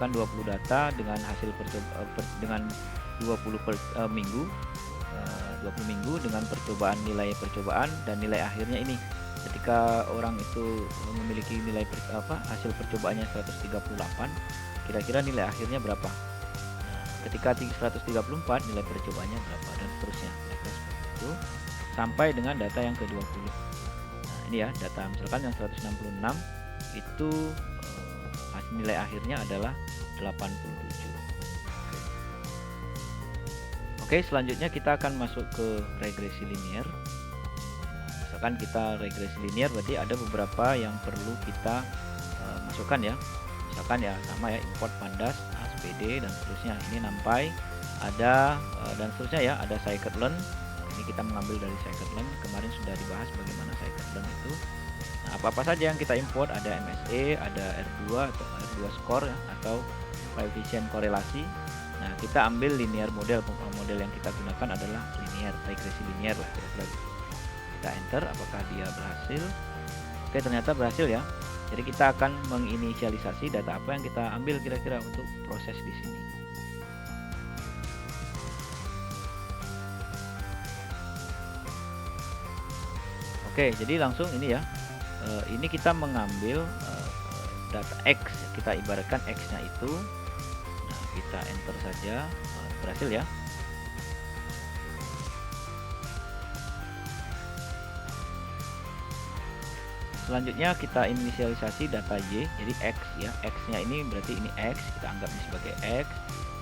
misalkan 20 data dengan hasil dengan 20 minggu, 20 minggu dengan percobaan, nilai percobaan dan nilai akhirnya ini. Ketika orang itu memiliki nilai hasil percobaannya 138, kira-kira nilai akhirnya berapa? Ketika 134, nilai percobaannya berapa, dan seterusnya. Seperti itu sampai dengan data yang ke-20. Nah, ini ya data misalkan yang 166 itu nilai akhirnya adalah 87. Oke, selanjutnya kita akan masuk ke regresi linear. Misalkan kita regresi linear berarti ada beberapa yang perlu kita masukkan ya. Misalkan ya sama ya, import pandas, SPD dan seterusnya. Ini NumPy ada dan seterusnya ya, ada scikit-learn. Ini kita mengambil dari scikit-learn. Kemarin sudah dibahas bagaimana scikit-learn itu. Nah, apa-apa saja yang kita import, ada MSE, ada R2 atau R2 score ya, atau koefisien korelasi. Nah, kita ambil linear model yang kita gunakan adalah linear, regresi linear lah kira-kira gitu. Kita enter apakah dia berhasil. Oke, ternyata berhasil ya. Jadi kita akan menginisialisasi data apa yang kita ambil kira-kira untuk proses di sini. Oke, jadi langsung ini ya. Ini kita mengambil data X, kita ibaratkan X-nya itu. Nah, kita enter saja, berhasil ya. Selanjutnya kita inisialisasi data Y, jadi X ya. X-nya ini berarti ini X, kita anggap ini sebagai X.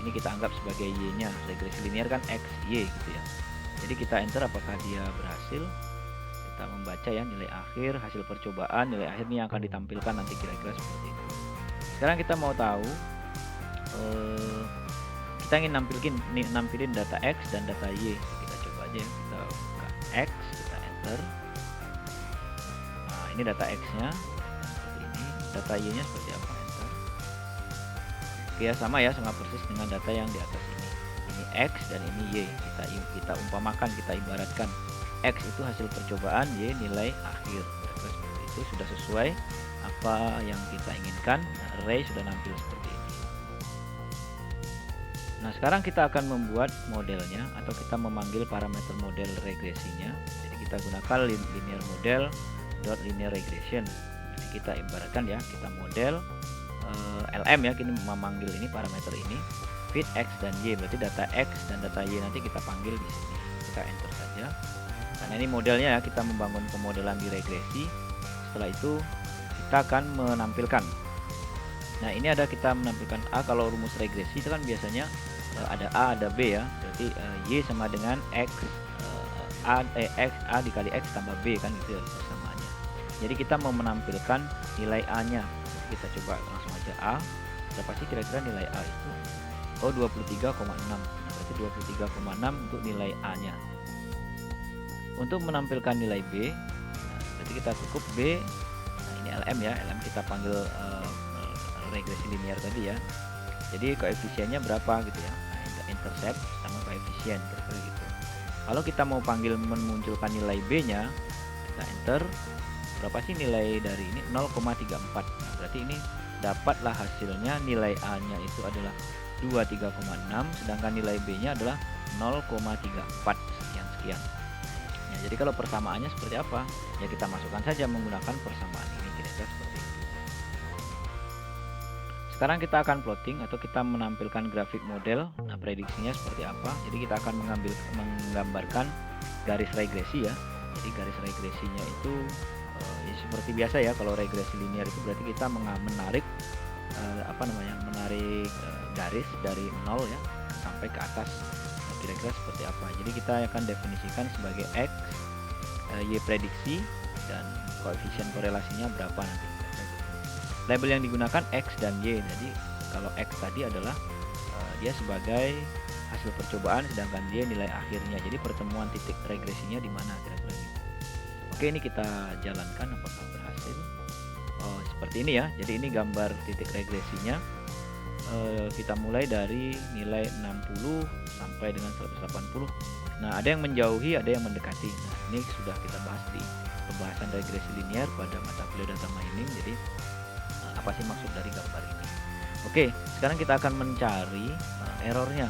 Ini kita anggap sebagai Y-nya. Regresi linear kan X, Y gitu ya. Jadi kita enter apakah dia berhasil. Kita membaca ya nilai akhir, hasil percobaan, nilai akhir ini yang akan ditampilkan nanti kira-kira seperti itu. Sekarang kita mau tahu, kita ingin nampilin data X dan data Y. Kita coba aja ya, kita buka X, kita enter. Ini data X-nya seperti ini, data Y-nya seperti apa, enter. Oke ya, sama ya, sama persis dengan data yang di atas ini. Ini X dan ini Y. Kita umpamakan, kita ibaratkan X itu hasil percobaan, Y nilai akhir. Seperti itu sudah sesuai apa yang kita inginkan. Array sudah nampil seperti ini. Nah, sekarang kita akan membuat modelnya atau kita memanggil parameter model regresinya. Jadi kita gunakan linear model linear regression. Jadi kita ibaratkan ya, kita model LM ya, kini memanggil ini parameter ini fit X dan Y, berarti data X dan data Y nanti kita panggil di sini. Kita enter saja. Karena ini modelnya ya, kita membangun pemodelan di regresi. Setelah itu kita akan menampilkan. Nah, ini ada kita menampilkan A. Kalau rumus regresi itu kan biasanya ada A ada B ya. Berarti Y sama dengan X A dikali X tambah B kan gitu ya. Jadi kita mau menampilkan nilai A-nya. Kita coba langsung aja A. Berapa sih kira-kira nilai A itu? Oh, 23,6. Nah, berarti 23,6 untuk nilai A-nya. Untuk menampilkan nilai B, nah, berarti kita cukup B. Nah, ini LM ya. LM kita panggil regresi linear tadi ya. Jadi koefisiennya berapa gitu ya. Nah, intercept sama koefisien kira-kira gitu. Kalau kita mau panggil memunculkan nilai B-nya, kita enter. Berapa sih nilai dari ini? 0,34. Nah, berarti ini dapatlah hasilnya nilai A-nya itu adalah 23,6, sedangkan nilai B-nya adalah 0,34 sekian. Nah, jadi kalau persamaannya seperti apa? Ya kita masukkan saja menggunakan persamaan ini kira-kira seperti itu. Sekarang kita akan plotting atau kita menampilkan grafik model. Nah, prediksinya seperti apa? Jadi kita akan menggambarkan garis regresi ya. Jadi garis regresinya itu ya seperti biasa ya, kalau regresi linear itu berarti kita menarik menarik garis dari 0 ya sampai ke atas. Nah, kira-kira seperti apa? Jadi kita akan definisikan sebagai X, Y prediksi, dan koefisien korelasinya berapa nanti. Label yang digunakan X dan Y. Jadi kalau X tadi adalah dia sebagai hasil percobaan, sedangkan Y nilai akhirnya. Jadi pertemuan titik regresinya di mana kira-kira gitu. Oke, ini kita jalankan apakah berhasil. Oh, seperti ini ya. Jadi ini gambar titik regresinya. Kita mulai dari nilai 60 sampai dengan 180. Nah, ada yang menjauhi, ada yang mendekati. Nah, ini sudah kita bahas di pembahasan regresi linear pada mata kuliah data mining. Jadi apa sih maksud dari gambar ini? Oke, sekarang kita akan mencari errornya.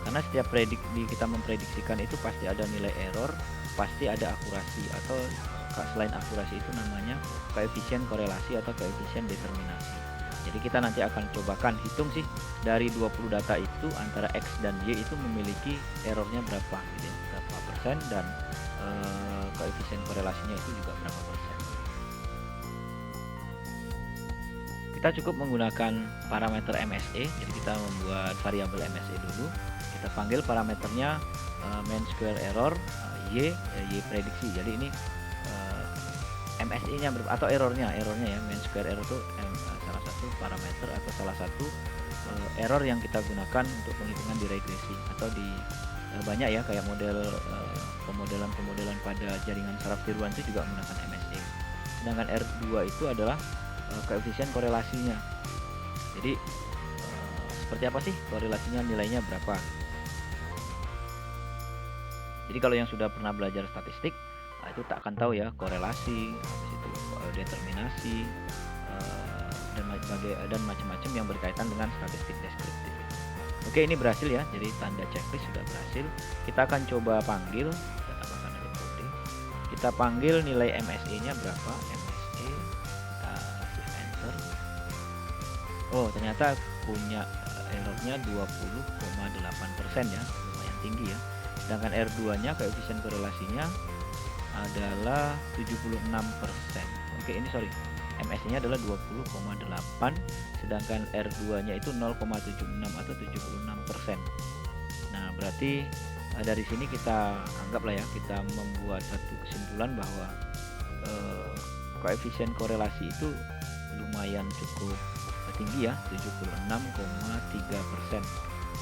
Karena setiap kita memprediksikan itu pasti ada nilai error, pasti ada akurasi, atau selain akurasi itu namanya koefisien korelasi atau koefisien determinasi. Jadi kita nanti akan cobakan hitung sih dari 20 data itu antara X dan Y itu memiliki errornya berapa gitu ya, berapa persen, dan koefisien korelasinya itu juga berapa persen. Kita cukup menggunakan parameter MSE, jadi kita membuat variabel MSE dulu. Kita panggil parameternya mean square error y prediksi. Jadi ini MSE-nya atau errornya ya, mean square error itu salah satu parameter atau salah satu error yang kita gunakan untuk penghitungan di regresi atau di banyak ya, kayak model pemodelan pada jaringan saraf tiruan itu juga menggunakan MSE. Sedangkan R2 itu adalah koefisien korelasinya. Jadi seperti apa sih korelasinya, nilainya berapa? Jadi kalau yang sudah pernah belajar statistik, itu tak akan tahu ya korelasi, habis itu determinasi, dan macam-macam yang berkaitan dengan statistik deskriptif. Oke, ini berhasil ya, jadi tanda checklist sudah berhasil. Kita akan coba panggil, kita tambahkan ada kode. Kita panggil nilai MSE-nya berapa? MSE, kita shift enter. Oh, ternyata punya errornya 20,8% ya, lumayan tinggi ya. Sedangkan R2-nya koefisien korelasinya adalah 76%. Oke, ini sorry. MSE-nya adalah 20,8, sedangkan R2-nya itu 0,76 atau 76%. Nah, berarti dari sini kita anggaplah ya, kita membuat satu kesimpulan bahwa koefisien korelasi itu lumayan cukup tinggi ya, 76,3%,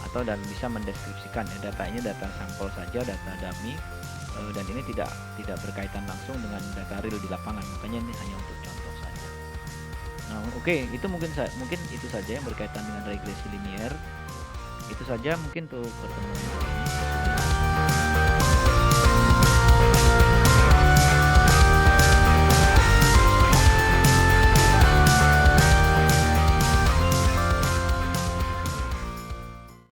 atau dan bisa mendeskripsikan ya, data ini data sampel saja, data dummy, dan ini tidak berkaitan langsung dengan data real di lapangan, makanya ini hanya untuk contoh saja. Nah, oke, itu mungkin itu saja yang berkaitan dengan regresi linier. Itu saja mungkin untuk pertemuan kali ini.